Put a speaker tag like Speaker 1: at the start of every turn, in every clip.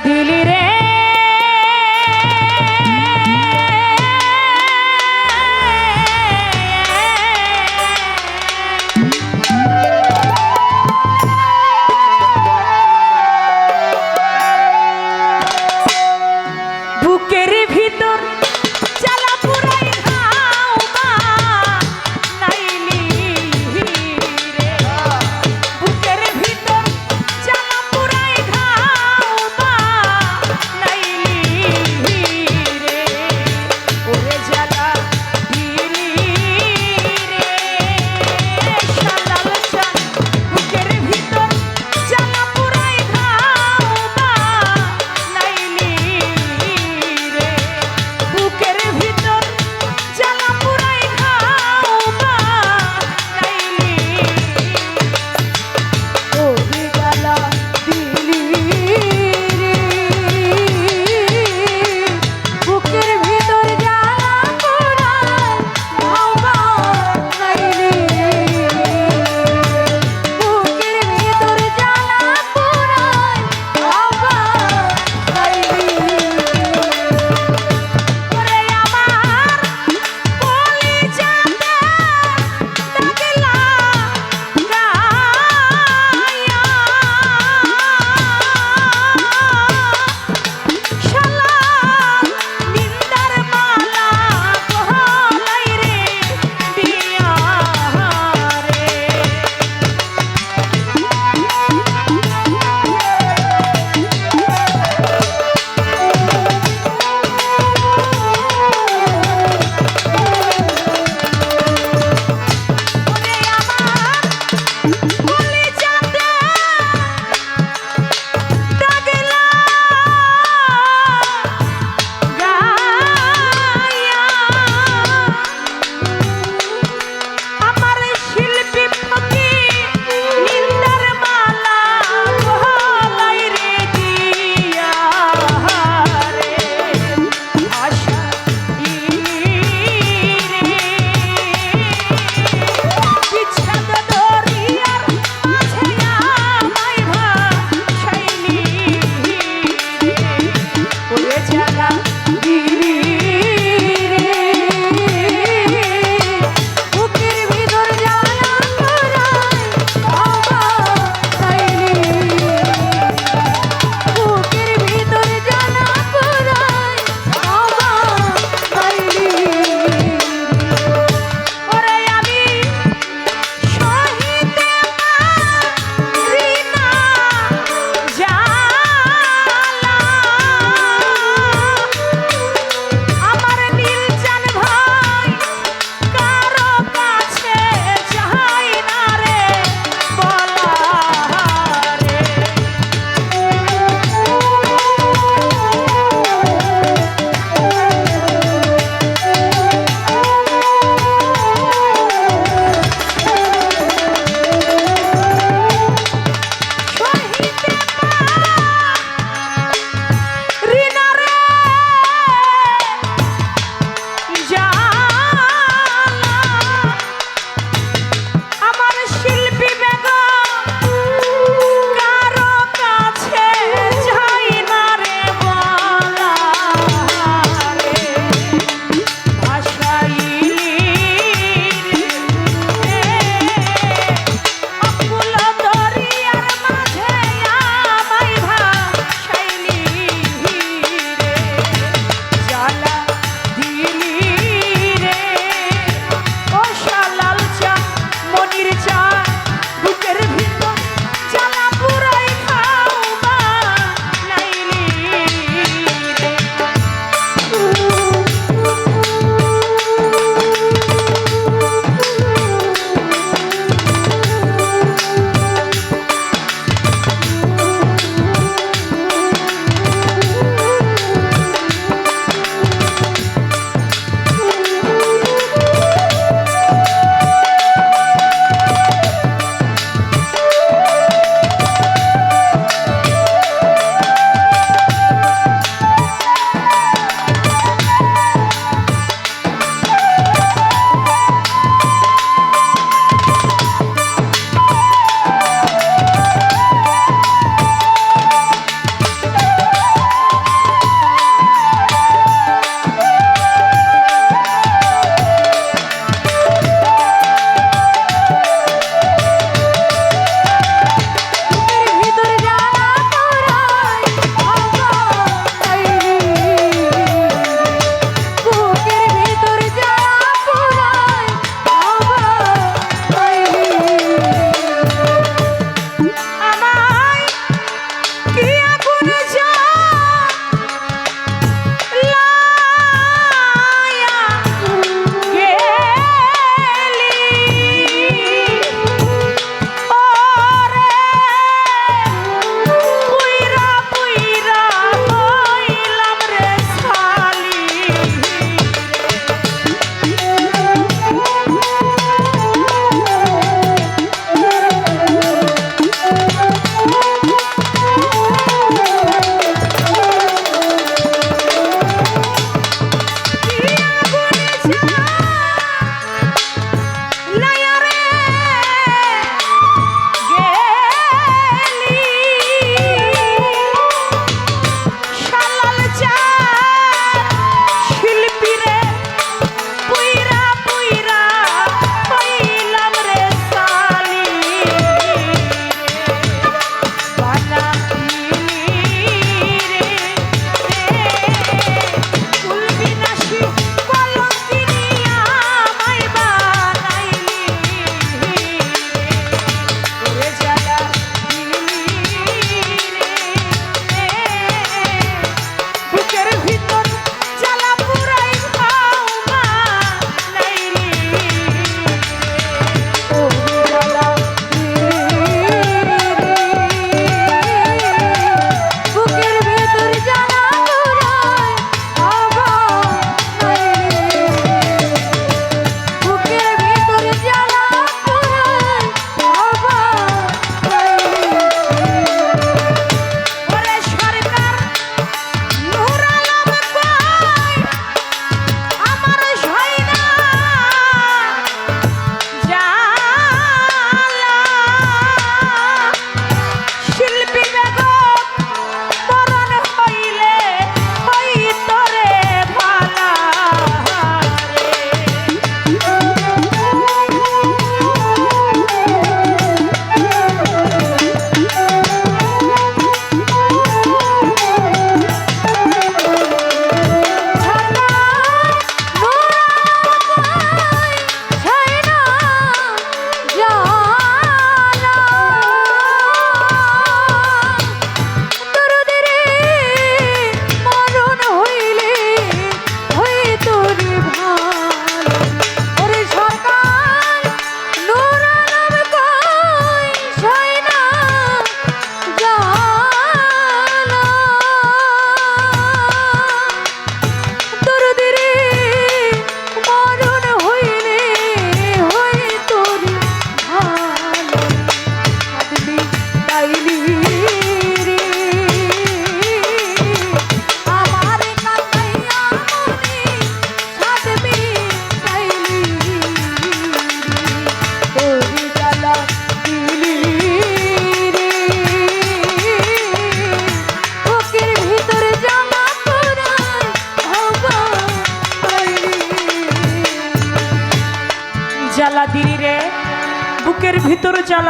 Speaker 1: দিলি রে বুকের ভিতর জ্বালা পুরাই খাও মা নাইলি রে বুকের ভিতর জ্বালা পুরাই খাও মা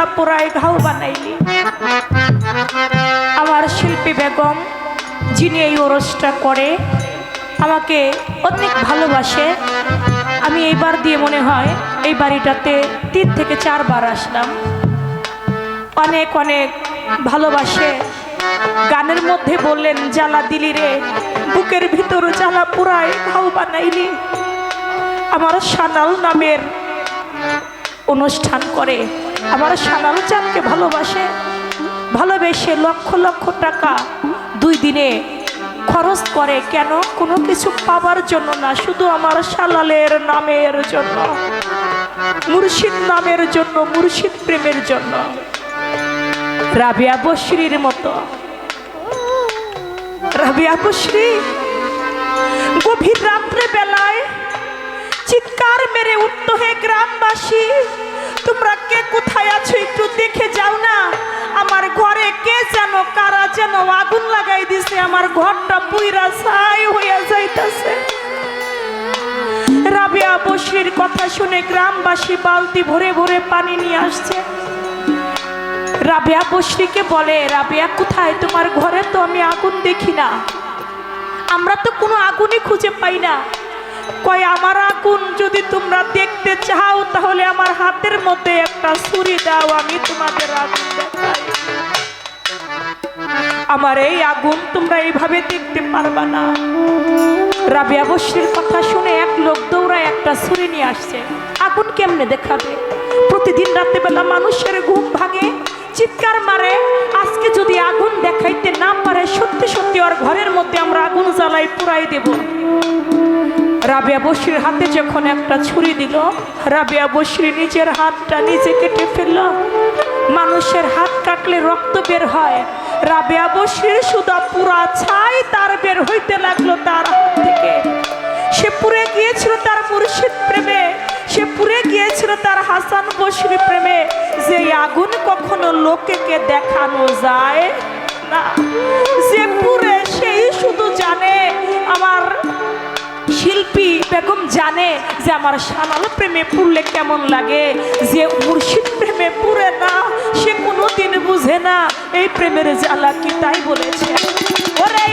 Speaker 1: জ্বালা পোড়ায় ঘাও বানাইলি। আমার শিল্পী বেগম যিনি এই ওরসটা করে আমাকে অনেক ভালোবাসে। আমি এইবার দিয়ে মনে হয় এই বাড়িটাতে 3 থেকে 4 বার আসলাম। অনেক অনেক ভালোবাসে। গানের মধ্যে বললেন জ্বালা দিলি রে বুকের ভিতর জ্বালা পোড়ায় ঘাও বানাইলি। আমার সানাল নামের অনুষ্ঠান করে, আমার সানাল চানকে ভালোবাসে, ভালোবেসে লক্ষ লক্ষ টাকা 2 দিনে খরচ করে। কেন? কোনো কিছু পাবার জন্য না, শুধু আমার শালালের নামের জন্য, মুর্শিদ নামের জন্য, মুর্শিদ প্রেমের জন্য। রাবিয়া বশরীর মতো, রাবিয়া বশরী গভীর রাত্রে বেলায় চিৎকার মেরে উঠতো, হে গ্রামবাসী তোমরা কে কোথায় আছো একটু দেখে যাও না, আমার ঘরে কে যেন কারা যেন আগুন লাগাই দিছে, আমার ঘরটা পুইরা ছাই হইয়া যাইতাছে। রাবিয়া বশরীর কথা শুনে গ্রামবাসী বালতি ভরে ভরে পানি নিয়ে আসছে। রাবিয়া বশরীকে বলে, রাবিয়া কোথায়? তোমার ঘরে তো আমি আগুন দেখি না, আমরা তো কোনো আগুনই খুঁজে পাই না। কয় আমার আগুন যদি তোমরা দেখতে চাও তাহলে আমার হাতের মধ্যে একটা ছুরি দাও, আমি তোমাদের আগুন দেখাই। আমার এই আগুন তোমরা এইভাবে দেখতে পারবা না। রাবিয়া বশরীর কথা শুনে এক লোক দৌড়ায় একটা ছুরি নিয়ে আসছে। আগুন কেমনে দেখাবে? প্রতিদিন রাত্রেবেলা মানুষের ঘুম ভাঙে, চিৎকার মারে, আজকে যদি আগুন দেখাইতে না পারে সত্যি সত্যি ওর ঘরের মধ্যে আমরা আগুন জ্বালাই পুরাই দেব। রাবিয়া বশরীর হাতে যখন একটা ছুরি দিল, রাবিয়া বশরী নিজের হাতটা নিজে কেটে ফেলল। মানুষের হাত কাটলে রক্ত বের হয়, রাবিয়া বশরীর সুদা পুরা ছাই তার বের হইতে লাগলো তার হাত থেকে। সে পুড়ে গিয়েছিল তার মুর্শিদ প্রেমে, সে পুড়ে গিয়েছিল তার হাসান বশরী প্রেমে। যে আগুন কখনো লোকেকে দেখানো যায় না, যে পুড়ে সেই শুধু জানে। আমার শিল্পী বেগম জানে যে আমার সানাল প্রেমে পুড়লে কেমন লাগে। যে মুর্শিদ প্রেমে পুড়ে না সে কোনোদিন বুঝে না এই প্রেমের জ্বালা কি, তাই বলেছে ওরে